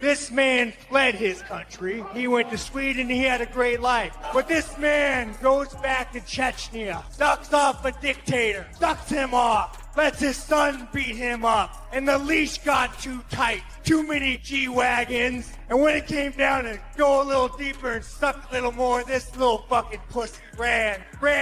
This man fled his country. He went to Sweden. He had a great life. But this man goes back to Chechnya, sucks off a dictator, sucks him off, lets his son beat him up, and the leash got too tight. Too many G-Wagons, and when it came down to go a little deeper and suck a little more, this little fucking pussy ran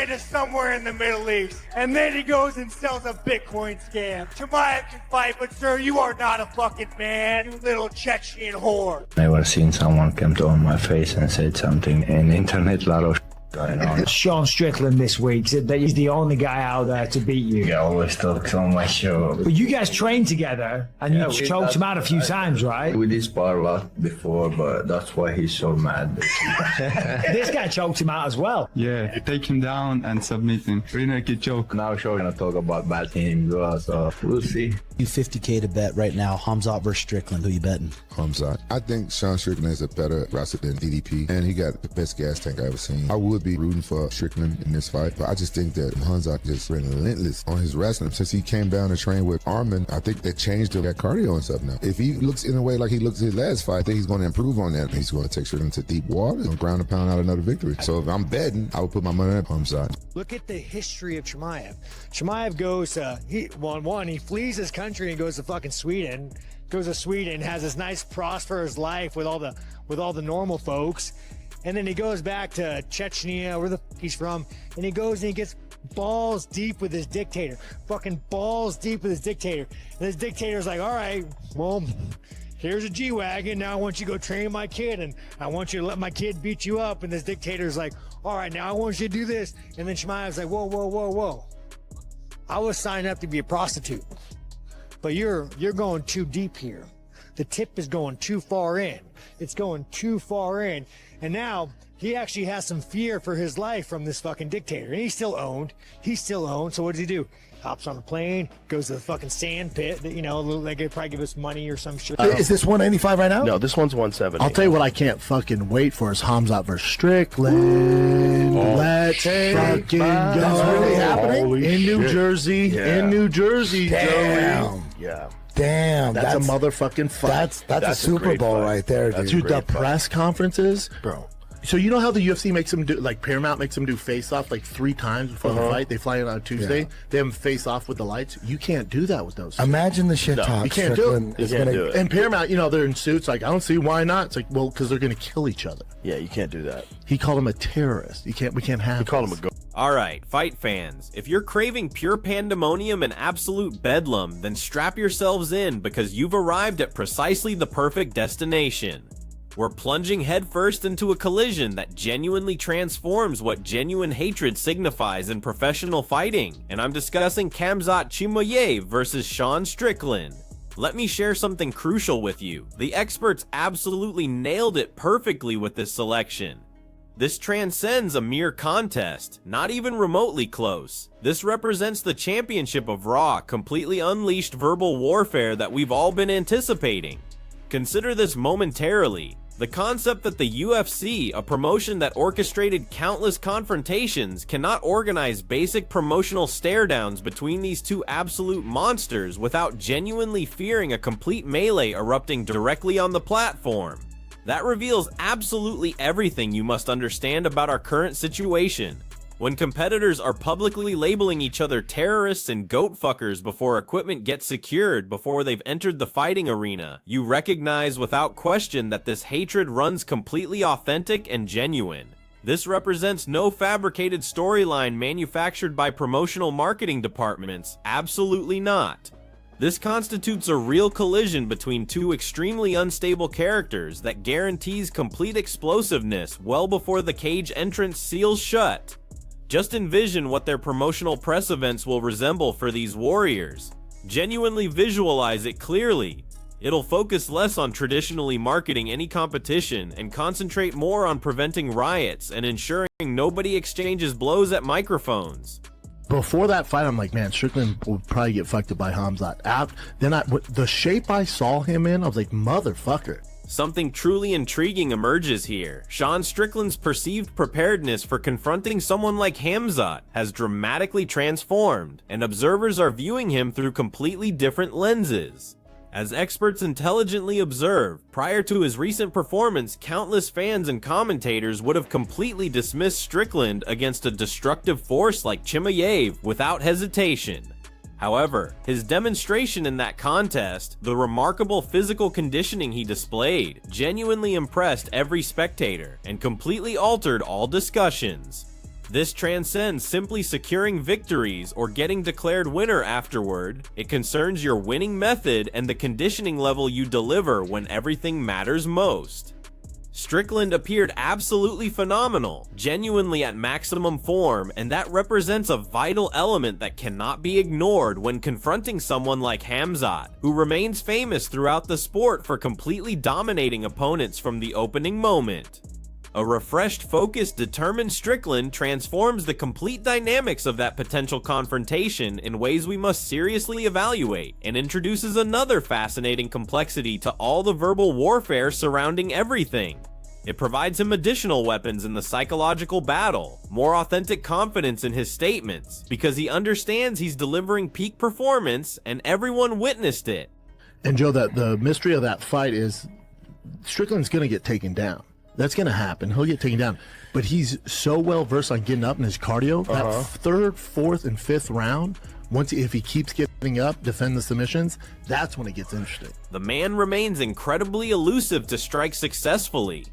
to somewhere in the Middle East. And then he goes and sells a Bitcoin scam. Chimaev can fight, but sir, you are not a fucking man, you little Chechen whore. Never seen someone come to on my face and said something in the internet, lot of going on. Sean Strickland this week said that he's the only guy out there to beat you. He always talks on my show. But you guys trained together, and you choked him out a few times, right? We did spar a lot before, but that's why he's so mad. This guy choked him out as well. Yeah, take him down and submit him. Really naked choke. Now Sean's gonna talk about bad teams, so we'll see. You 50K to bet right now. Khamzat versus Strickland. Who you betting? Khamzat. I think Sean Strickland is a better wrestler than DDP, and he got the best gas tank I ever seen. I would be rooting for Strickland in this fight, but I just think that Khamzat is relentless on his wrestling. Since he came down to train with Armin, I think that changed that cardio and stuff now. If he looks in a way like he looked his last fight, I think he's going to improve on that. He's going to take Strickland to deep water and ground and pound out another victory. So if I'm betting, I would put my money on Khamzat. Look at the history of Chimaev. Chimaev goes, he flees his country and goes to fucking Sweden. Goes to Sweden, has this nice prosperous life with all the normal folks. And then he goes back to Chechnya, where the fuck he's from, and he goes and he gets balls deep with his dictator. Fucking balls deep with his dictator. And his dictator's like, all right, well, here's a G-Wagon. Now I want you to go train my kid, and I want you to let my kid beat you up. And this dictator's like, all right, now I want you to do this. And then Chimaev's like, whoa, whoa, whoa, whoa. I was signed up to be a prostitute, but you're going too deep here. The tip is going too far in. It's going too far in. And now he actually has some fear for his life from this fucking dictator. And he's still owned. So what does he do? Hops on a plane, goes to the fucking sand pit. They could probably give us money or some shit. Is this 185 right now? No, this one's 170. I'll tell you what I can't fucking wait for is Khamzat versus Strickland. Let's fucking go. That's really happening? Holy in New shit. Jersey. Yeah. In New Jersey, Damn. Joey. Yeah. Damn. That's a motherfucking fight. That's a Super Bowl right there, dude. Dude, the press conferences, bro. So you know how the UFC makes them do, like Paramount makes them do face-off like 3 times before the fight? They fly in on a Tuesday. Yeah. They have them face-off with the lights. You can't do that with those. Imagine the shit talk. You can't do it. And Paramount, they're in suits. Like, I don't see why not. It's like, well, because they're going to kill each other. Yeah, you can't do that. He called him a terrorist. We can't have. He called him a go. Alright, fight fans, if you're craving pure pandemonium and absolute bedlam, then strap yourselves in because you've arrived at precisely the perfect destination. We're plunging headfirst into a collision that genuinely transforms what genuine hatred signifies in professional fighting, and I'm discussing Khamzat Chimaev versus Sean Strickland. Let me share something crucial with you. The experts absolutely nailed it perfectly with this selection. This transcends a mere contest, not even remotely close. This represents the championship of raw, completely unleashed verbal warfare that we've all been anticipating. Consider this momentarily. The concept that the UFC, a promotion that orchestrated countless confrontations, cannot organize basic promotional stare-downs between these two absolute monsters without genuinely fearing a complete melee erupting directly on the platform. That reveals absolutely everything you must understand about our current situation. When competitors are publicly labeling each other terrorists and goat fuckers before equipment gets secured before they've entered the fighting arena, you recognize without question that this hatred runs completely authentic and genuine. This represents no fabricated storyline manufactured by promotional marketing departments, absolutely not. This constitutes a real collision between two extremely unstable characters that guarantees complete explosiveness well before the cage entrance seals shut. Just envision what their promotional press events will resemble for these warriors. Genuinely visualize it clearly. It'll focus less on traditionally marketing any competition and concentrate more on preventing riots and ensuring nobody exchanges blows at microphones. Before that fight, I'm like, man, Strickland will probably get fucked up by Khamzat. Then the shape I saw him in, I was like, motherfucker. Something truly intriguing emerges here. Sean Strickland's perceived preparedness for confronting someone like Khamzat has dramatically transformed, and observers are viewing him through completely different lenses. As experts intelligently observe, prior to his recent performance, countless fans and commentators would have completely dismissed Strickland against a destructive force like Chimaev without hesitation. However, his demonstration in that contest, the remarkable physical conditioning he displayed, genuinely impressed every spectator and completely altered all discussions. This transcends simply securing victories or getting declared winner afterward. It concerns your winning method and the conditioning level you deliver when everything matters most. Strickland appeared absolutely phenomenal, genuinely at maximum form, and that represents a vital element that cannot be ignored when confronting someone like Khamzat, who remains famous throughout the sport for completely dominating opponents from the opening moment. A refreshed, focused, determined Strickland transforms the complete dynamics of that potential confrontation in ways we must seriously evaluate, and introduces another fascinating complexity to all the verbal warfare surrounding everything. It provides him additional weapons in the psychological battle, more authentic confidence in his statements, because he understands he's delivering peak performance and everyone witnessed it. And Joe, that the mystery of that fight is Strickland's going to get taken down. That's going to happen. He'll get taken down. But he's so well versed on getting up in his cardio. That third, fourth, and fifth round, if he keeps getting up, defend the submissions, that's when it gets interesting. The man remains incredibly elusive to strike successfully.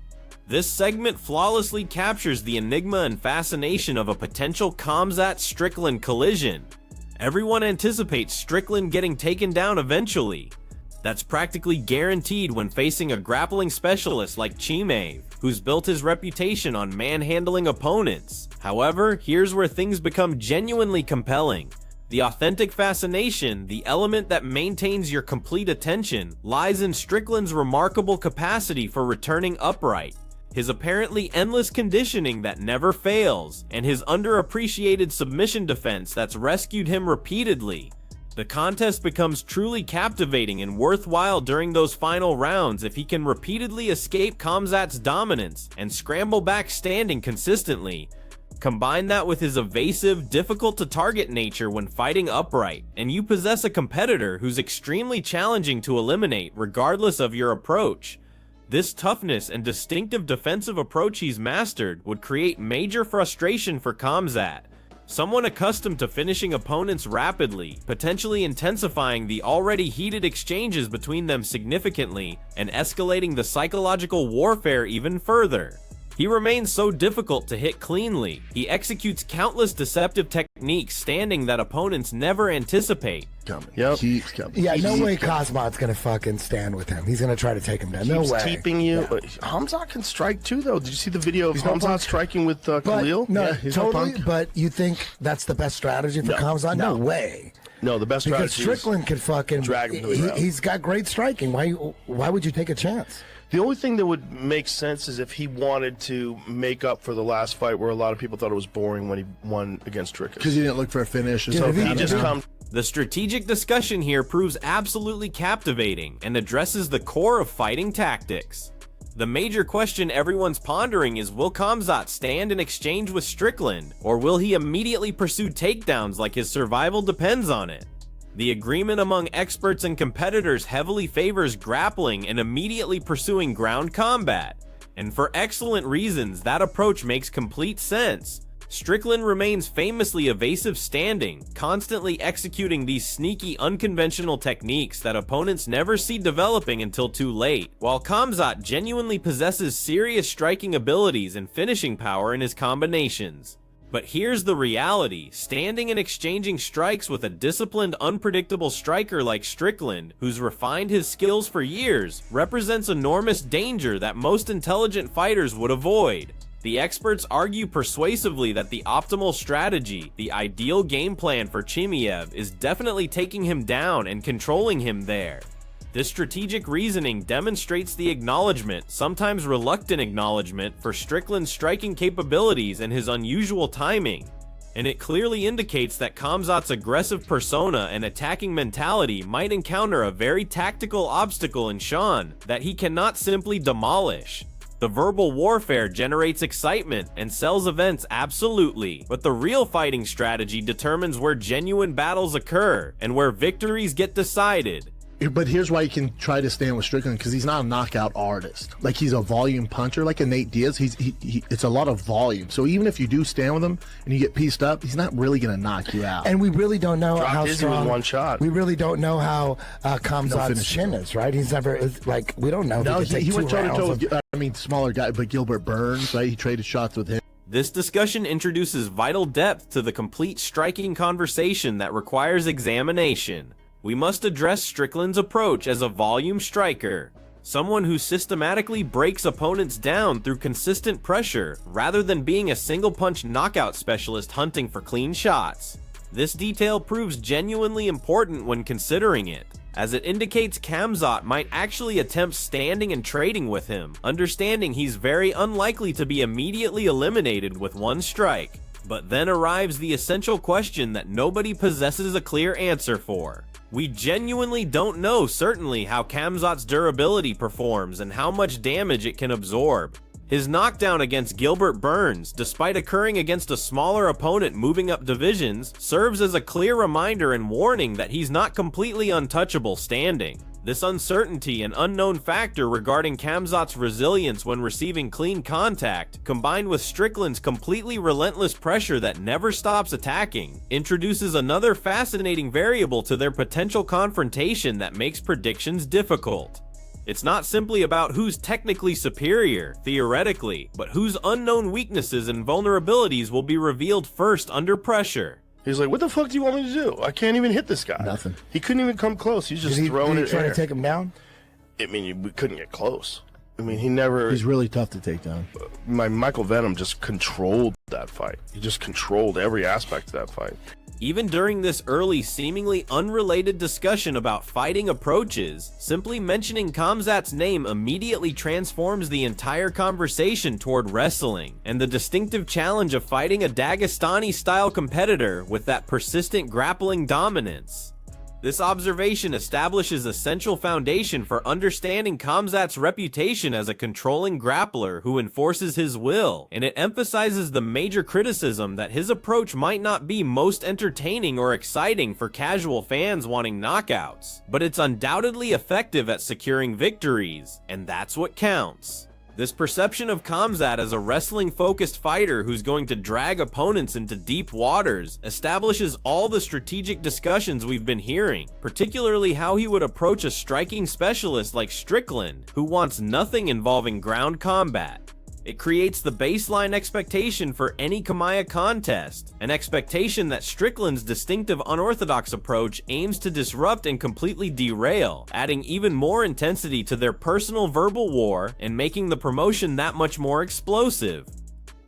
This segment flawlessly captures the enigma and fascination of a potential Khamzat-Strickland collision. Everyone anticipates Strickland getting taken down eventually. That's practically guaranteed when facing a grappling specialist like Chimaev, who's built his reputation on manhandling opponents. However, here's where things become genuinely compelling. The authentic fascination, the element that maintains your complete attention, lies in Strickland's remarkable capacity for returning upright, his apparently endless conditioning that never fails, and his underappreciated submission defense that's rescued him repeatedly. The contest becomes truly captivating and worthwhile during those final rounds if he can repeatedly escape Khamzat's dominance and scramble back standing consistently. Combine that with his evasive, difficult-to-target nature when fighting upright, and you possess a competitor who's extremely challenging to eliminate regardless of your approach. This toughness and distinctive defensive approach he's mastered would create major frustration for Khamzat, someone accustomed to finishing opponents rapidly, potentially intensifying the already heated exchanges between them significantly and escalating the psychological warfare even further. He remains so difficult to hit cleanly. He executes countless deceptive techniques standing that opponents never anticipate. Keeps coming. Yeah, no way Khamzat's gonna fucking stand with him. He's gonna try to take him down. No way. Keeping you. Hamzat can strike too, though. Did you see the video of Hamzat striking with Khalil? No, he's totally. no punk. But you think that's the best strategy for Khamzat? No way. No, the best Because strategy Strickland could fucking drag him to the ground. He's got great striking. Why would you take a chance? The only thing that would make sense is if he wanted to make up for the last fight where a lot of people thought it was boring when he won against Strickland. Because he didn't look for a finish. Dude, So he just comes. The strategic discussion here proves absolutely captivating and addresses the core of fighting tactics. The major question everyone's pondering is, will Khamzat stand in exchange with Strickland, or will he immediately pursue takedowns like his survival depends on it? The agreement among experts and competitors heavily favors grappling and immediately pursuing ground combat, and for excellent reasons that approach makes complete sense. Strickland remains famously evasive standing, constantly executing these sneaky, unconventional techniques that opponents never see developing until too late, while Khamzat genuinely possesses serious striking abilities and finishing power in his combinations. But here's the reality: standing and exchanging strikes with a disciplined, unpredictable striker like Strickland, who's refined his skills for years, represents enormous danger that most intelligent fighters would avoid. The experts argue persuasively that the optimal strategy, the ideal game plan for Chimaev, is definitely taking him down and controlling him there. This strategic reasoning demonstrates the acknowledgement, sometimes reluctant acknowledgement, for Strickland's striking capabilities and his unusual timing. And it clearly indicates that Khamzat's aggressive persona and attacking mentality might encounter a very tactical obstacle in Sean that he cannot simply demolish. The verbal warfare generates excitement and sells events absolutely, but the real fighting strategy determines where genuine battles occur and where victories get decided. But here's why you can try to stand with Strickland, because he's not a knockout artist. Like, he's a volume puncher, like a Nate Diaz. It's a lot of volume. So even if you do stand with him and you get pieced up, he's not really going to knock you out. And we really don't know how strong. With one shot. We really don't know how Khamzat's chin is, right? He's never like we don't know. No, if he went toe to toe with. with, smaller guy, but Gilbert Burns, right? He traded shots with him. This discussion introduces vital depth to the complete striking conversation that requires examination. We must address Strickland's approach as a volume striker, someone who systematically breaks opponents down through consistent pressure rather than being a single-punch knockout specialist hunting for clean shots. This detail proves genuinely important when considering it, as it indicates Khamzat might actually attempt standing and trading with him, understanding he's very unlikely to be immediately eliminated with one strike. But then arrives the essential question that nobody possesses a clear answer for. We genuinely don't know certainly how Khamzat's durability performs and how much damage it can absorb. His knockdown against Gilbert Burns, despite occurring against a smaller opponent moving up divisions, serves as a clear reminder and warning that he's not completely untouchable standing. This uncertainty and unknown factor regarding Khamzat's resilience when receiving clean contact, combined with Strickland's completely relentless pressure that never stops attacking, introduces another fascinating variable to their potential confrontation that makes predictions difficult. It's not simply about who's technically superior, theoretically, but whose unknown weaknesses and vulnerabilities will be revealed first under pressure. He's like, what the fuck do you want me to do? I can't even hit this guy. Nothing. He couldn't even come close. He's just throwing it in trying air. to take him down? I mean, we couldn't get close. I mean, he never... He's really tough to take down. Michael Venom just controlled that fight. He just controlled every aspect of that fight. Even during this early, seemingly unrelated discussion about fighting approaches, simply mentioning Khamzat's name immediately transforms the entire conversation toward wrestling, and the distinctive challenge of fighting a Dagestani-style competitor with that persistent grappling dominance. This observation establishes a central foundation for understanding Khamzat's reputation as a controlling grappler who enforces his will, and it emphasizes the major criticism that his approach might not be most entertaining or exciting for casual fans wanting knockouts, but it's undoubtedly effective at securing victories, and that's what counts. This perception of Khamzat as a wrestling-focused fighter who's going to drag opponents into deep waters establishes all the strategic discussions we've been hearing, particularly how he would approach a striking specialist like Strickland, who wants nothing involving ground combat. It creates the baseline expectation for any Chimaev contest, an expectation that Strickland's distinctive unorthodox approach aims to disrupt and completely derail, adding even more intensity to their personal verbal war and making the promotion that much more explosive.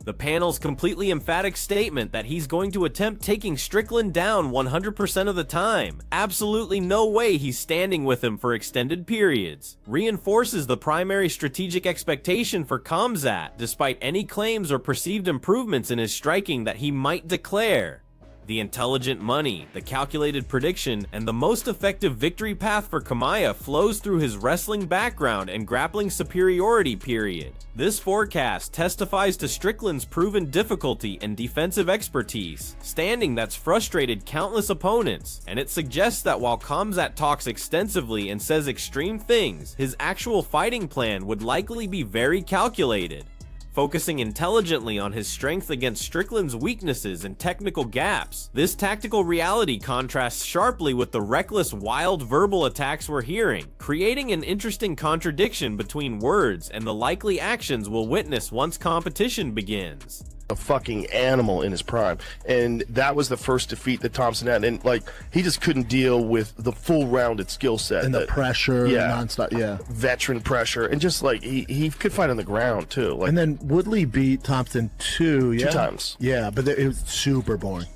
The panel's completely emphatic statement that he's going to attempt taking Strickland down 100% of the time, absolutely no way he's standing with him for extended periods, reinforces the primary strategic expectation for Khamzat despite any claims or perceived improvements in his striking that he might declare. The intelligent money, the calculated prediction, and the most effective victory path for Chimaev flows through his wrestling background and grappling superiority period. This forecast testifies to Strickland's proven difficulty and defensive expertise, standing that's frustrated countless opponents, and it suggests that while Khamzat talks extensively and says extreme things, his actual fighting plan would likely be very calculated. Focusing intelligently on his strength against Strickland's weaknesses and technical gaps, this tactical reality contrasts sharply with the reckless, wild verbal attacks we're hearing, creating an interesting contradiction between words and the likely actions we'll witness once competition begins. A fucking animal in his prime, and that was the first defeat that Thompson had, and like he just couldn't deal with the full rounded skill set and the pressure, nonstop, veteran pressure, and just like he could fight on the ground too. Like, and then Woodley beat Thompson two times. Yeah, but it was super boring.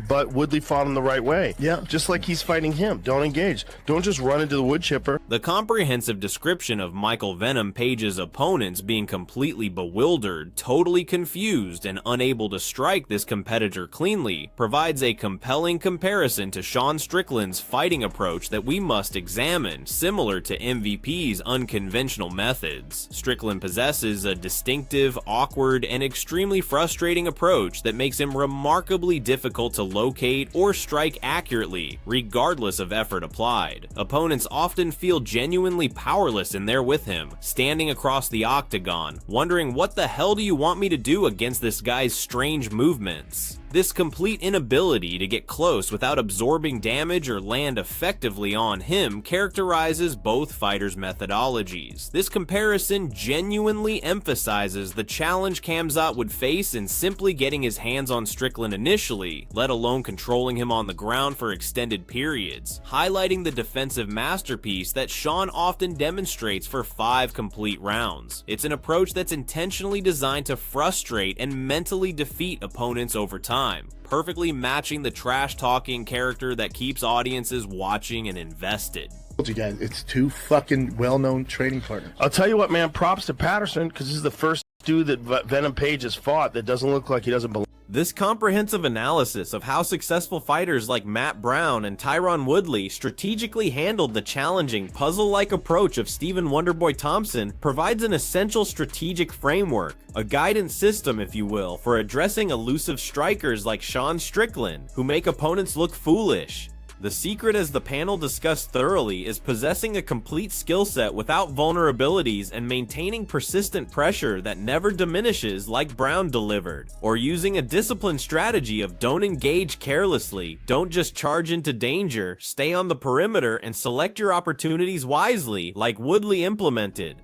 But Woodley fought him the right way. Yeah, just like he's fighting him. Don't engage. Don't just run into the wood chipper. The comprehensive description of Michael Venom Page's opponents being completely bewildered, totally confused, bruised and unable to strike this competitor cleanly, provides a compelling comparison to Sean Strickland's fighting approach that we must examine, similar to MVP's unconventional methods. Strickland possesses a distinctive, awkward, and extremely frustrating approach that makes him remarkably difficult to locate or strike accurately, regardless of effort applied. Opponents often feel genuinely powerless in there with him, standing across the octagon, wondering, what the hell do you want me to do against this guy's strange movements? This complete inability to get close without absorbing damage or land effectively on him characterizes both fighters' methodologies. This comparison genuinely emphasizes the challenge Khamzat would face in simply getting his hands on Strickland initially, let alone controlling him on the ground for extended periods, highlighting the defensive masterpiece that Sean often demonstrates for 5 complete rounds. It's an approach that's intentionally designed to frustrate and mentally defeat opponents over time, perfectly matching the trash-talking character that keeps audiences watching and invested. I told you guys, it's 2 fucking well-known training partners. I'll tell you what, man, props to Patterson, because this is the first dude that Venom Page has fought that doesn't look like he doesn't belong. This comprehensive analysis of how successful fighters like Matt Brown and Tyron Woodley strategically handled the challenging, puzzle-like approach of Stephen Wonderboy Thompson provides an essential strategic framework, a guidance system, if you will, for addressing elusive strikers like Sean Strickland, who make opponents look foolish. The secret, as the panel discussed thoroughly, is possessing a complete skill set without vulnerabilities and maintaining persistent pressure that never diminishes like Brown delivered, or using a disciplined strategy of don't engage carelessly, don't just charge into danger, stay on the perimeter and select your opportunities wisely like Woodley implemented.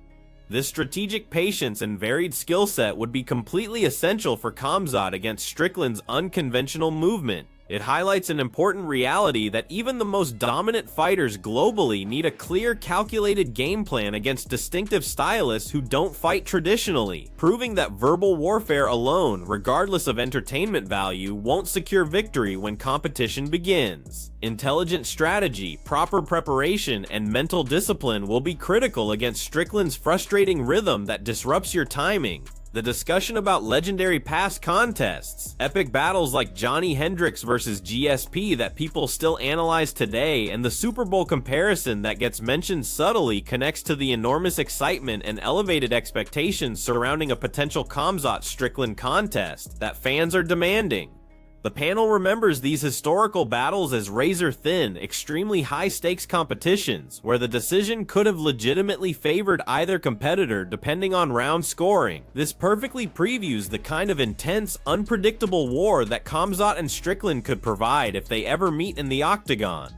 This strategic patience and varied skill set would be completely essential for Khamzat against Strickland's unconventional movement. It highlights an important reality that even the most dominant fighters globally need a clear, calculated game plan against distinctive stylists who don't fight traditionally, proving that verbal warfare alone, regardless of entertainment value, won't secure victory when competition begins. Intelligent strategy, proper preparation, and mental discipline will be critical against Strickland's frustrating rhythm that disrupts your timing. The discussion about legendary past contests, epic battles like Johnny Hendricks versus GSP that people still analyze today, and the Super Bowl comparison that gets mentioned subtly connects to the enormous excitement and elevated expectations surrounding a potential Khamzat Strickland contest that fans are demanding. The panel remembers these historical battles as razor-thin, extremely high-stakes competitions, where the decision could have legitimately favored either competitor depending on round scoring. This perfectly previews the kind of intense, unpredictable war that Khamzat and Strickland could provide if they ever meet in the octagon.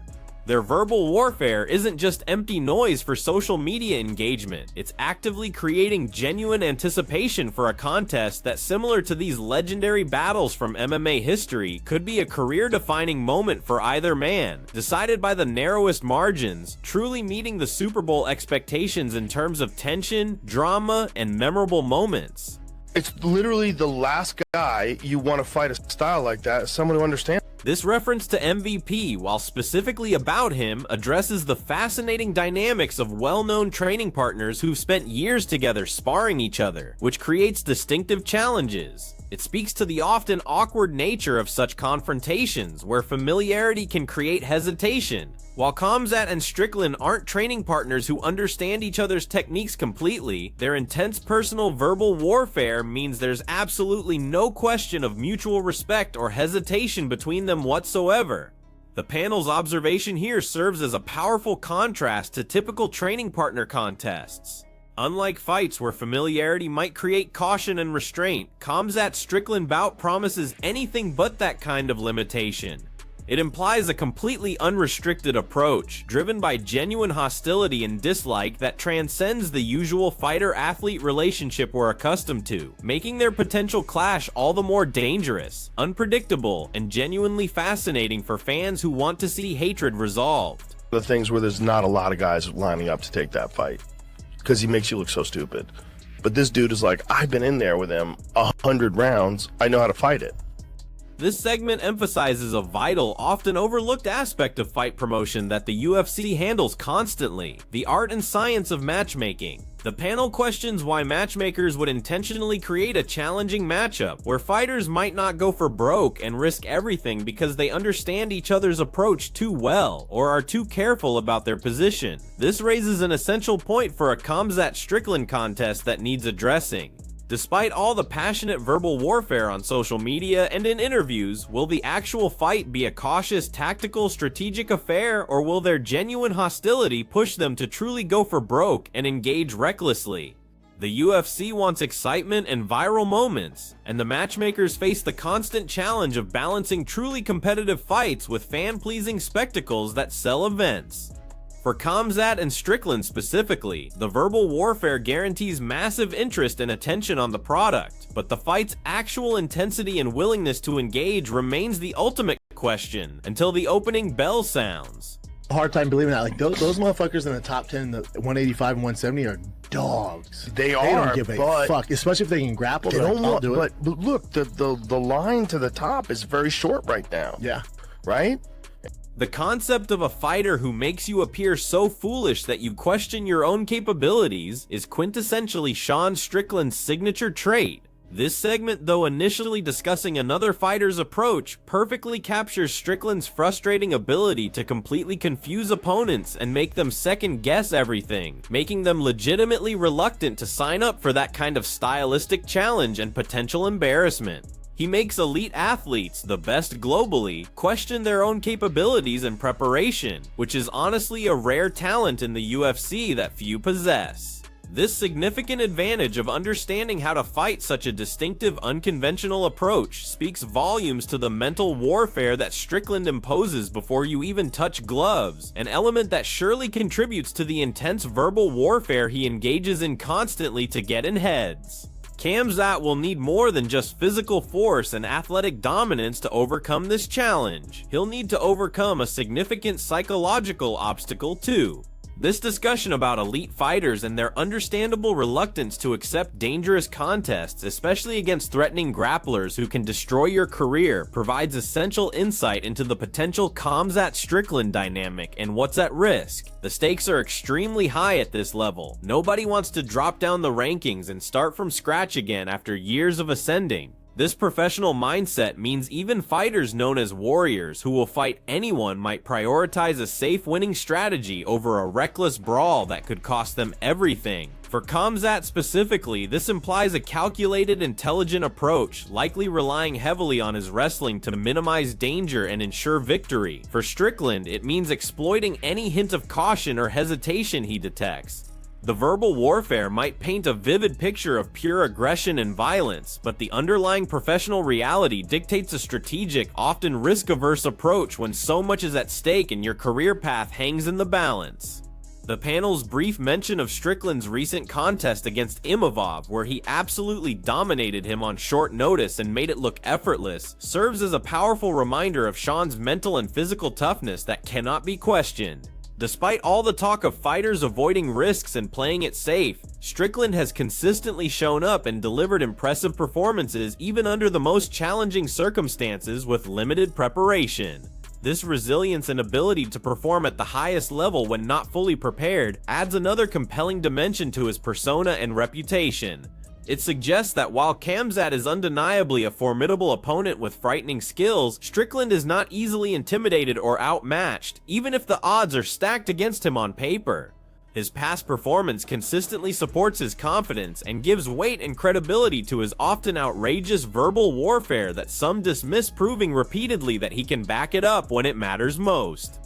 Their verbal warfare isn't just empty noise for social media engagement, it's actively creating genuine anticipation for a contest that, similar to these legendary battles from MMA history, could be a career-defining moment for either man, decided by the narrowest margins, truly meeting the Super Bowl expectations in terms of tension, drama, and memorable moments. It's literally the last guy you want to fight a style like that, someone who understands. This reference to MVP, while specifically about him, addresses the fascinating dynamics of well-known training partners who've spent years together sparring each other, which creates distinctive challenges. It speaks to the often awkward nature of such confrontations, where familiarity can create hesitation. While Khamzat and Strickland aren't training partners who understand each other's techniques completely, their intense personal verbal warfare means there's absolutely no question of mutual respect or hesitation between them whatsoever. The panel's observation here serves as a powerful contrast to typical training partner contests. Unlike fights where familiarity might create caution and restraint, Khamzat's Strickland bout promises anything but that kind of limitation. It implies a completely unrestricted approach, driven by genuine hostility and dislike that transcends the usual fighter-athlete relationship we're accustomed to, making their potential clash all the more dangerous, unpredictable, and genuinely fascinating for fans who want to see hatred resolved. The things where there's not a lot of guys lining up to take that fight, because he makes you look so stupid. But this dude is like, I've been in there with him 100 rounds, I know how to fight it. This segment emphasizes a vital, often overlooked aspect of fight promotion that the UFC handles constantly: the art and science of matchmaking. The panel questions why matchmakers would intentionally create a challenging matchup where fighters might not go for broke and risk everything because they understand each other's approach too well or are too careful about their position. This raises an essential point for a Khamzat Strickland contest that needs addressing. Despite all the passionate verbal warfare on social media and in interviews, will the actual fight be a cautious, tactical, strategic affair, or will their genuine hostility push them to truly go for broke and engage recklessly? The UFC wants excitement and viral moments, and the matchmakers face the constant challenge of balancing truly competitive fights with fan-pleasing spectacles that sell events. For Khamzat and Strickland specifically, the verbal warfare guarantees massive interest and attention on the product, but the fight's actual intensity and willingness to engage remains the ultimate question until the opening bell sounds. Hard time believing that. Like those motherfuckers in the top 10, the 185 and 170 are dogs. They They are, don't give a but fuck, especially if they can grapple. they They're don't like, I'll want. do it. But look, the line to the top is very short right now. Yeah. Right. The concept of a fighter who makes you appear so foolish that you question your own capabilities is quintessentially Sean Strickland's signature trait. This segment, though initially discussing another fighter's approach, perfectly captures Strickland's frustrating ability to completely confuse opponents and make them second-guess everything, making them legitimately reluctant to sign up for that kind of stylistic challenge and potential embarrassment. He makes elite athletes, the best globally, question their own capabilities and preparation, which is honestly a rare talent in the UFC that few possess. This significant advantage of understanding how to fight such a distinctive, unconventional approach speaks volumes to the mental warfare that Strickland imposes before you even touch gloves, an element that surely contributes to the intense verbal warfare he engages in constantly to get in heads. Khamzat will need more than just physical force and athletic dominance to overcome this challenge. He'll need to overcome a significant psychological obstacle too. This discussion about elite fighters and their understandable reluctance to accept dangerous contests, especially against threatening grapplers who can destroy your career, provides essential insight into the potential Khamzat Strickland dynamic and what's at risk. The stakes are extremely high at this level. Nobody wants to drop down the rankings and start from scratch again after years of ascending. This professional mindset means even fighters known as warriors who will fight anyone might prioritize a safe winning strategy over a reckless brawl that could cost them everything. For Khamzat specifically, this implies a calculated, intelligent approach, likely relying heavily on his wrestling to minimize danger and ensure victory. For Strickland, it means exploiting any hint of caution or hesitation he detects. The verbal warfare might paint a vivid picture of pure aggression and violence, but the underlying professional reality dictates a strategic, often risk-averse approach when so much is at stake and your career path hangs in the balance. The panel's brief mention of Strickland's recent contest against Imavov, where he absolutely dominated him on short notice and made it look effortless, serves as a powerful reminder of Sean's mental and physical toughness that cannot be questioned. Despite all the talk of fighters avoiding risks and playing it safe, Strickland has consistently shown up and delivered impressive performances even under the most challenging circumstances with limited preparation. This resilience and ability to perform at the highest level when not fully prepared adds another compelling dimension to his persona and reputation. It suggests that while Khamzat is undeniably a formidable opponent with frightening skills, Strickland is not easily intimidated or outmatched, even if the odds are stacked against him on paper. His past performance consistently supports his confidence and gives weight and credibility to his often outrageous verbal warfare that some dismiss, proving repeatedly that he can back it up when it matters most.